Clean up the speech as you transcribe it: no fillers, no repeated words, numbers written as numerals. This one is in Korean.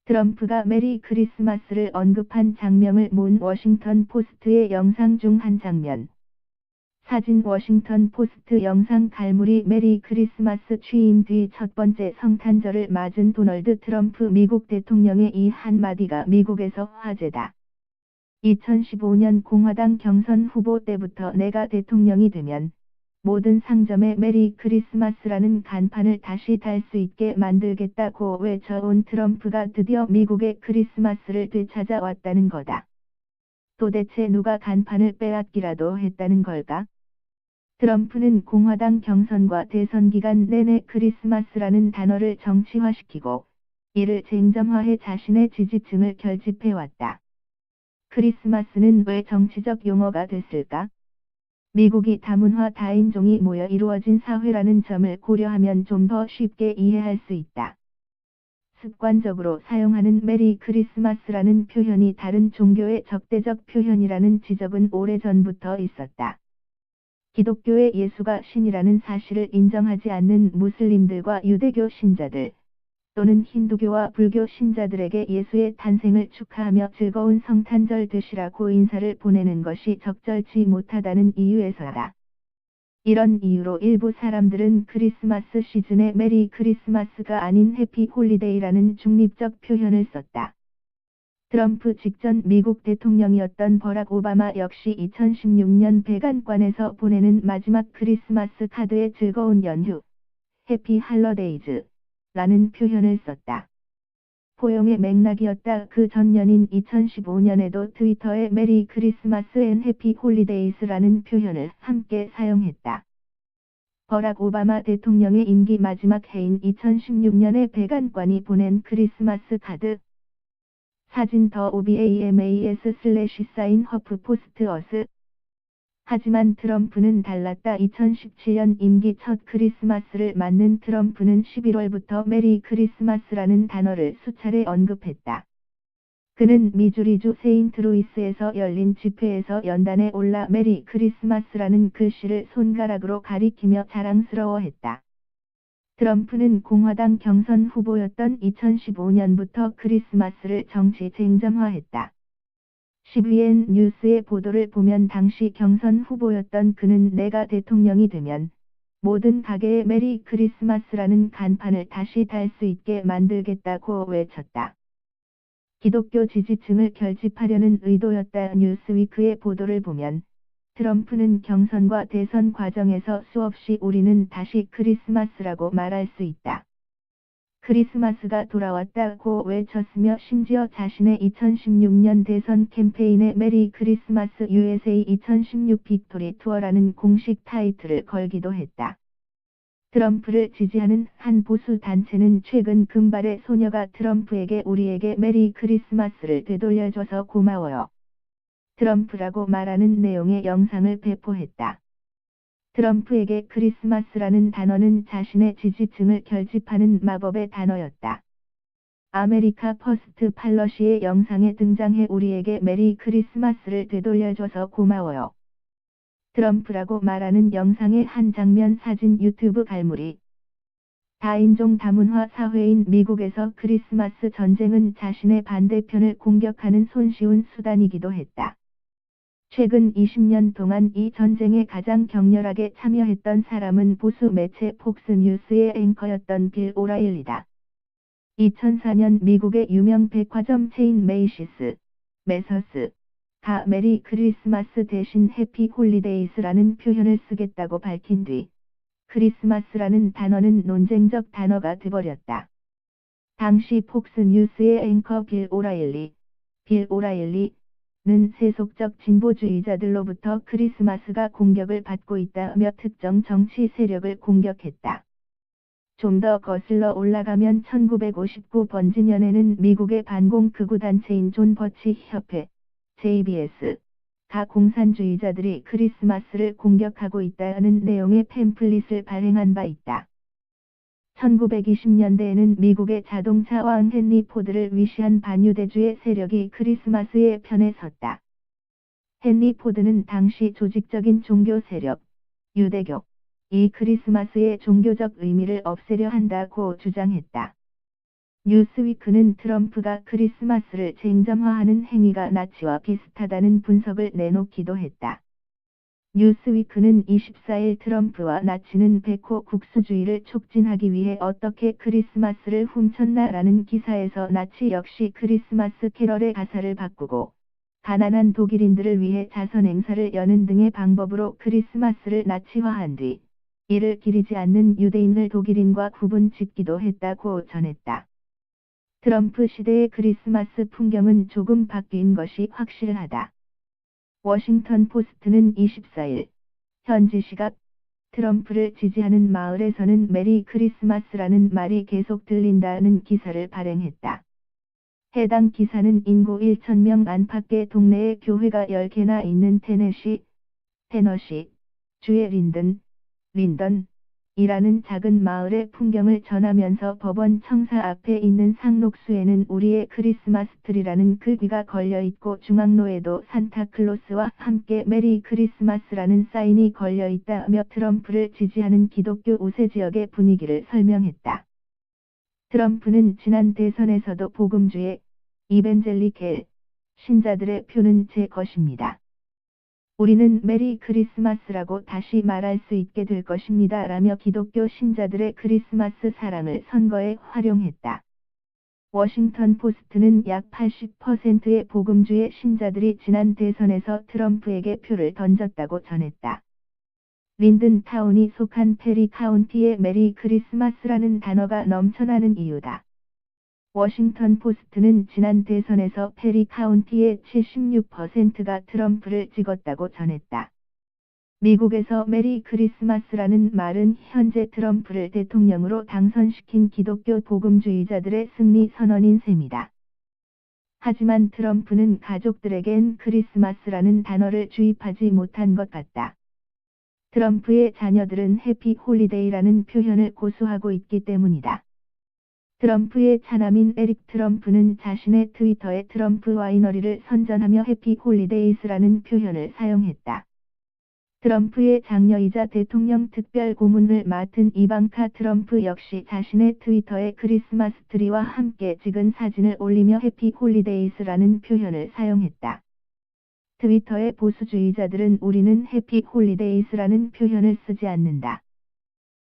트럼프가 메리 크리스마스를 언급한 장면을 몬 워싱턴 포스트의 영상 중 한 장면. 사진 워싱턴 포스트 영상 갈무리 메리 크리스마스 취임 뒤 첫 번째 성탄절을 맞은 도널드 트럼프 미국 대통령의 이 한마디가 미국에서 화제다. 2015년 공화당 경선 후보 때부터 내가 대통령이 되면 모든 상점에 메리 크리스마스라는 간판을 다시 달 수 있게 만들겠다고 외쳐온 트럼프가 드디어 미국의 크리스마스를 되찾아왔다는 거다. 도대체 누가 간판을 빼앗기라도 했다는 걸까? 트럼프는 공화당 경선과 대선 기간 내내 크리스마스라는 단어를 정치화시키고 이를 쟁점화해 자신의 지지층을 결집해왔다. 크리스마스는 왜 정치적 용어가 됐을까? 미국이 다문화 다인종이 모여 이루어진 사회라는 점을 고려하면 좀 더 쉽게 이해할 수 있다. 습관적으로 사용하는 메리 크리스마스라는 표현이 다른 종교의 적대적 표현이라는 지적은 오래전부터 있었다. 기독교의 예수가 신이라는 사실을 인정하지 않는 무슬림들과 유대교 신자들, 또는 힌두교와 불교 신자들에게 예수의 탄생을 축하하며 즐거운 성탄절 되시라고 인사를 보내는 것이 적절치 못하다는 이유에서다. 이런 이유로 일부 사람들은 크리스마스 시즌에 메리 크리스마스가 아닌 해피 홀리데이라는 중립적 표현을 썼다. 트럼프 직전 미국 대통령이었던 버락 오바마 역시 2016년 백악관에서 보내는 마지막 크리스마스 카드에 즐거운 연휴, 해피 할러데이즈 라는 표현을 썼다. 포용의 맥락이었다. 그 전년인 2015년에도 트위터에 메리 크리스마스 앤 해피 홀리데이스라는 표현을 함께 사용했다. 버락 오바마 대통령의 임기 마지막 해인 2016년에 백악관이 보낸 크리스마스 카드. 사진 더 OBAMAS/사인 허프 포스트 어스. 하지만 트럼프는 달랐다. 2017년 임기 첫 크리스마스를 맞는 트럼프는 11월부터 메리 크리스마스라는 단어를 수차례 언급했다. 그는 미주리주 세인트루이스에서 열린 집회에서 연단에 올라 메리 크리스마스라는 글씨를 손가락으로 가리키며 자랑스러워했다. 트럼프는 공화당 경선 후보였던 2015년부터 크리스마스를 정치 쟁점화했다. CBN 뉴스의 보도를 보면 당시 경선 후보였던 그는 내가 대통령이 되면 모든 가게에 메리 크리스마스라는 간판을 다시 달 수 있게 만들겠다고 외쳤다. 기독교 지지층을 결집하려는 의도였다. 뉴스위크의 보도를 보면 트럼프는 경선과 대선 과정에서 수없이 우리는 다시 크리스마스라고 말할 수 있다. 크리스마스가 돌아왔다고 외쳤으며 심지어 자신의 2016년 대선 캠페인에 메리 크리스마스 USA 2016 빅토리 투어라는 공식 타이틀을 걸기도 했다. 트럼프를 지지하는 한 보수 단체는 최근 금발의 소녀가 트럼프에게 우리에게 메리 크리스마스를 되돌려줘서 고마워요. 트럼프라고 말하는 내용의 영상을 배포했다. 트럼프에게 크리스마스라는 단어는 자신의 지지층을 결집하는 마법의 단어였다. 아메리카 퍼스트 팔러시의 영상에 등장해 우리에게 메리 크리스마스를 되돌려줘서 고마워요. 트럼프라고 말하는 영상의 한 장면 사진 유튜브 갈무리. 다인종 다문화 사회인 미국에서 크리스마스 전쟁은 자신의 반대편을 공격하는 손쉬운 수단이기도 했다. 최근 20년 동안 이 전쟁에 가장 격렬하게 참여했던 사람은 보수 매체 폭스뉴스의 앵커였던 빌 오라일리다. 2004년 미국의 유명 백화점 체인 메이시스, 매서스가 메리 크리스마스 대신 해피 홀리데이스라는 표현을 쓰겠다고 밝힌 뒤 크리스마스라는 단어는 논쟁적 단어가 돼버렸다. 당시 폭스뉴스의 앵커 빌 오라일리는 세속적 진보주의자들로부터 크리스마스가 공격을 받고 있다며 특정 정치 세력을 공격했다. 좀 더 거슬러 올라가면 1959 버지니아에는 미국의 반공극우단체인 존 버치 협회, JBS가 공산주의자들이 크리스마스를 공격하고 있다는 내용의 팸플릿을 발행한 바 있다. 1920년대에는 미국의 자동차 왕 헨리 포드를 위시한 반유대주의 세력이 크리스마스의 편에 섰다. 헨리 포드는 당시 조직적인 종교 세력, 유대교, 이 크리스마스의 종교적 의미를 없애려 한다고 주장했다. 뉴스위크는 트럼프가 크리스마스를 쟁점화하는 행위가 나치와 비슷하다는 분석을 내놓기도 했다. 뉴스위크는 24일 트럼프와 나치는 백호 국수주의를 촉진하기 위해 어떻게 크리스마스를 훔쳤나라는 기사에서 나치 역시 크리스마스 캐럴의 가사를 바꾸고 가난한 독일인들을 위해 자선행사를 여는 등의 방법으로 크리스마스를 나치화한 뒤 이를 기리지 않는 유대인을 독일인과 구분 짓기도 했다고 전했다. 트럼프 시대의 크리스마스 풍경은 조금 바뀐 것이 확실하다. 워싱턴 포스트는 24일 현지 시각 트럼프를 지지하는 마을에서는 메리 크리스마스라는 말이 계속 들린다는 기사를 발행했다. 해당 기사는 인구 1,000명 안팎의 동네에 교회가 10개나 있는 테너시 주의 린던이라는 작은 마을의 풍경을 전하면서 법원 청사 앞에 있는 상록수에는 우리의 크리스마스 트리라는 글귀가 걸려있고 중앙로에도 산타클로스와 함께 메리 크리스마스라는 사인이 걸려있다며 트럼프를 지지하는 기독교 우세 지역의 분위기를 설명했다. 트럼프는 지난 대선에서도 복음주의 이벤젤리켈 신자들의 표는 제 것입니다. 우리는 메리 크리스마스라고 다시 말할 수 있게 될 것입니다. 라며 기독교 신자들의 크리스마스 사랑을 선거에 활용했다. 워싱턴 포스트는 약 80%의 복음주의 신자들이 지난 대선에서 트럼프에게 표를 던졌다고 전했다. 린든 타운이 속한 페리 카운티의 메리 크리스마스라는 단어가 넘쳐나는 이유다. 워싱턴 포스트는 지난 대선에서 페리 카운티의 76%가 트럼프를 찍었다고 전했다. 미국에서 메리 크리스마스라는 말은 현재 트럼프를 대통령으로 당선시킨 기독교 복음주의자들의 승리 선언인 셈이다. 하지만 트럼프는 가족들에겐 크리스마스라는 단어를 주입하지 못한 것 같다. 트럼프의 자녀들은 해피 홀리데이라는 표현을 고수하고 있기 때문이다. 트럼프의 차남인 에릭 트럼프는 자신의 트위터에 트럼프 와이너리를 선전하며 해피 홀리데이스라는 표현을 사용했다. 트럼프의 장녀이자 대통령 특별 고문을 맡은 이방카 트럼프 역시 자신의 트위터에 크리스마스 트리와 함께 찍은 사진을 올리며 해피 홀리데이스라는 표현을 사용했다. 트위터의 보수주의자들은 우리는 해피 홀리데이스라는 표현을 쓰지 않는다.